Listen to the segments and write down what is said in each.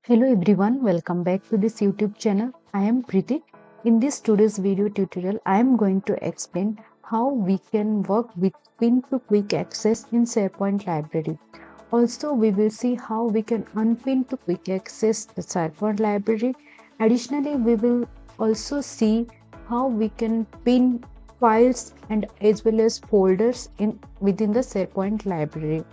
Hello everyone, welcome back to this YouTube channel. I am Preeti. In this today's video tutorial, I am going to explain how we can work with pin to quick access in SharePoint library. Also, we will see how we can unpin to quick access the SharePoint library. Additionally, we will also see how we can pin files and as well as folders within the SharePoint library.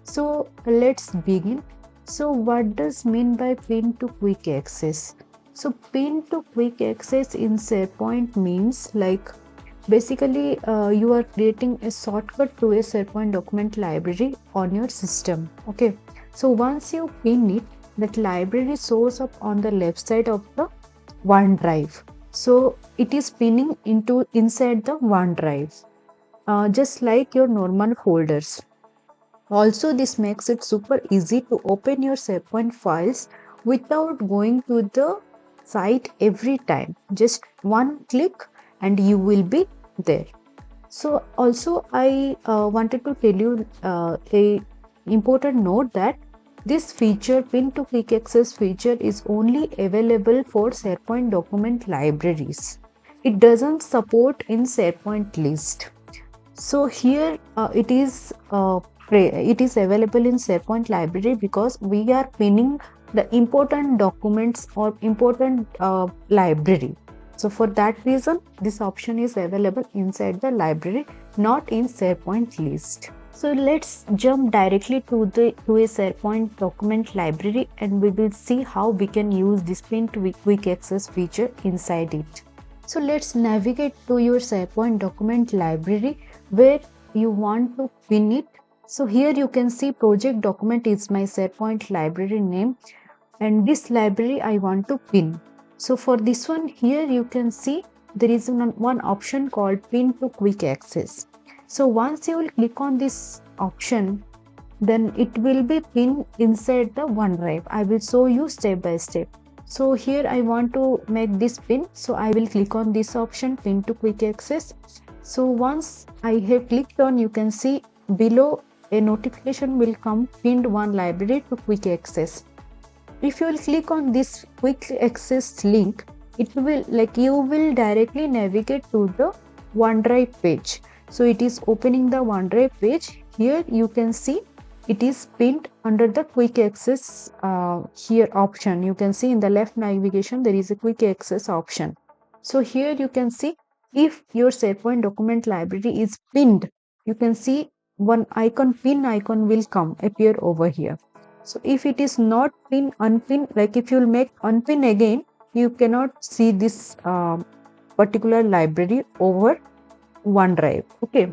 So let's begin. So what does mean by pin to quick access? So pin to quick access in SharePoint means like basically you are creating a shortcut to a SharePoint document library on your system. Okay. So once you pin it, that library shows up on the left side of the OneDrive. So it is pinning inside the OneDrive, just like your normal folders. Also, this makes it super easy to open your SharePoint files without going to the site every time. Just one click and you will be there. So also I wanted to tell you a important note that this feature, pin to quick access feature, is only available for SharePoint document libraries. It doesn't support in SharePoint list. So here it is available in SharePoint library because we are pinning the important documents or important library. So for that reason, this option is available inside the library, not in SharePoint list. So let's jump directly to a SharePoint document library and we will see how we can use this pin to quick access feature inside it. So let's navigate to your SharePoint document library where you want to pin it. So here you can see project document is my SharePoint library name and this library I want to pin. So for this one here you can see there is one option called pin to quick access. So once you will click on this option, then it will be pinned inside the OneDrive. I will show you step by step. So here I want to make this pin, so I will click on this option, pin to quick access. So once I have clicked on, you can see below a notification will come, pinned one library to quick access. If you will click on this quick access link, it will you will directly navigate to the OneDrive page. So it is opening the OneDrive page. Here you can see it is pinned under the quick access here option. You can see in the left navigation there is a quick access option. So here you can see if your SharePoint document library is pinned, you can see one icon, pin icon will appear over here. So if it is not pin, unpin, like if you will make unpin again, you cannot see this particular library over OneDrive. Okay.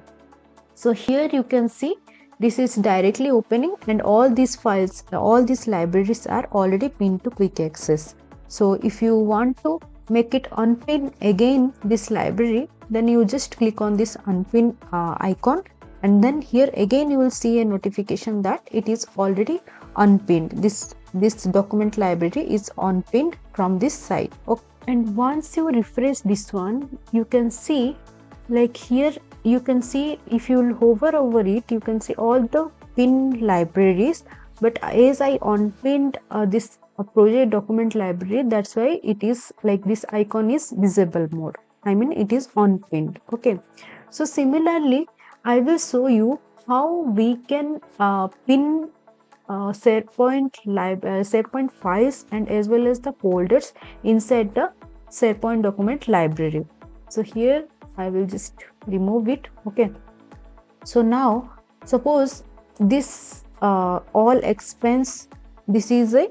So here you can see this is directly opening and all these files, all these libraries are already pinned to quick access. So if you want to make it unpin again this library, then you just click on this unpin icon and then here again you will see a notification that it is already unpinned. This document library is unpinned from this site. Okay. And once you refresh this one, you can see like here you can see if you will hover over it, you can see all the pin libraries, but as I unpinned this project document library, that's why it is like this icon is visible mode. I mean it is unpinned. Okay. So similarly, I will show you how we can pin SharePoint files and as well as the folders inside the SharePoint document library. So here I will just remove it. Okay. So now suppose this all expense, this is a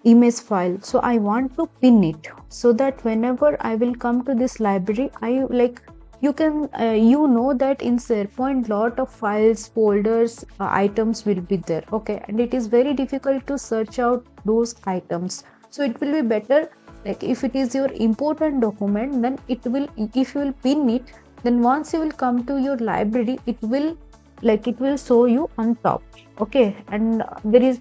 image file, so I want to pin it so that whenever I will come to this library, I you can you know that in SharePoint lot of files, folders, items will be there. Okay, and it is very difficult to search out those items, so it will be better like if it is your important document, then it will, if you will pin it, then once you will come to your library, it will show you on top. Okay, and there is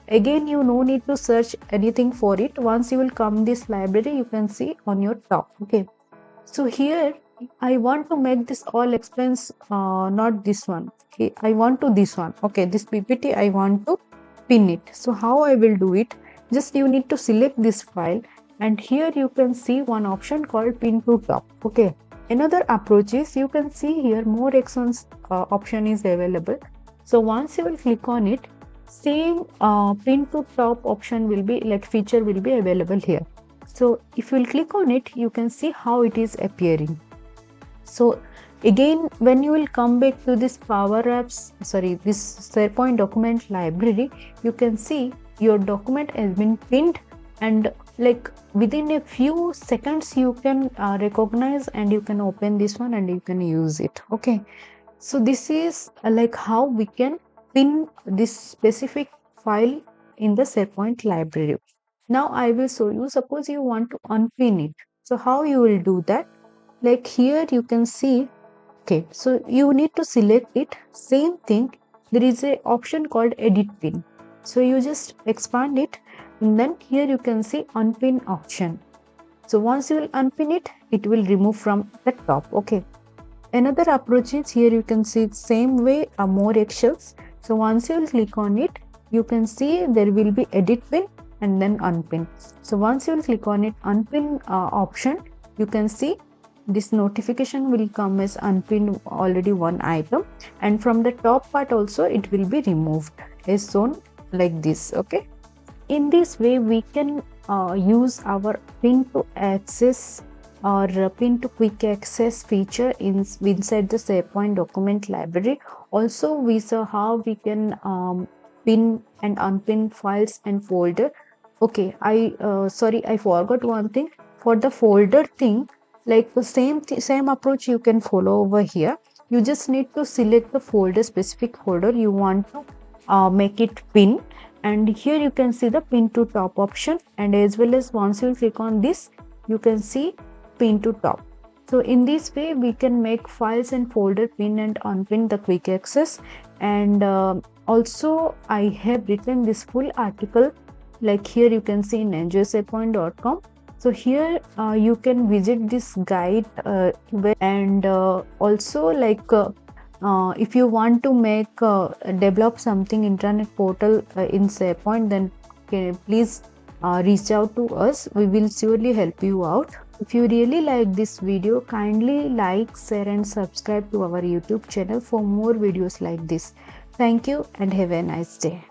again you no need to search anything for it. Once you will come this library, you can see on your top. Okay, so here I want to make this all expense not this one. Okay, I want to this one. Okay, this PPT I want to pin it. So how I will do it? just you need to select this file, and here you can see one option called pin to top. Okay, another approach is you can see here more actions option is available. So once you will click on it, same pin to top option will be like feature will be available here. So if you will click on it, you can see how it is appearing. So again, when you will come back to this this SharePoint document library, you can see your document has been pinned, and like within a few seconds you can recognize and you can open this one and you can use it. Okay, so this is like how we can pin this specific file in the SharePoint library. Now I will show you, suppose you want to unpin it. So how you will do that? Like here you can see, okay, so you need to select it. Same thing, there is a option called edit pin. So you just expand it, and then here you can see unpin option. So once you will unpin it, it will remove from the top. Okay, another approach is here you can see same way more actions. So once you will click on it, you can see there will be edit pin and then unpin. So once you will click on it, unpin option, you can see this notification will come as unpinned already one item, and from the top part also it will be removed as shown like this. Okay, in this way we can use our pin to access or pin to quick access feature inside the SharePoint document library. Also we saw how we can pin and unpin files and folder. Okay, I forgot one thing. For the folder thing, like the same approach you can follow over here. You just need to select the folder, specific folder you want to make it pin, and here you can see the pin to top option, and as well as once you click on this, you can see pin to top. So in this way we can make files and folder pin and unpin the quick access. And also I have written this full article, like here you can see in enjoysharepoint.com. So here you can visit this guide and also like if you want to make develop something internet portal in SharePoint, then please reach out to us. We will surely help you out. If you really like this video, kindly like, share and subscribe to our YouTube channel for more videos like this. Thank you and have a nice day.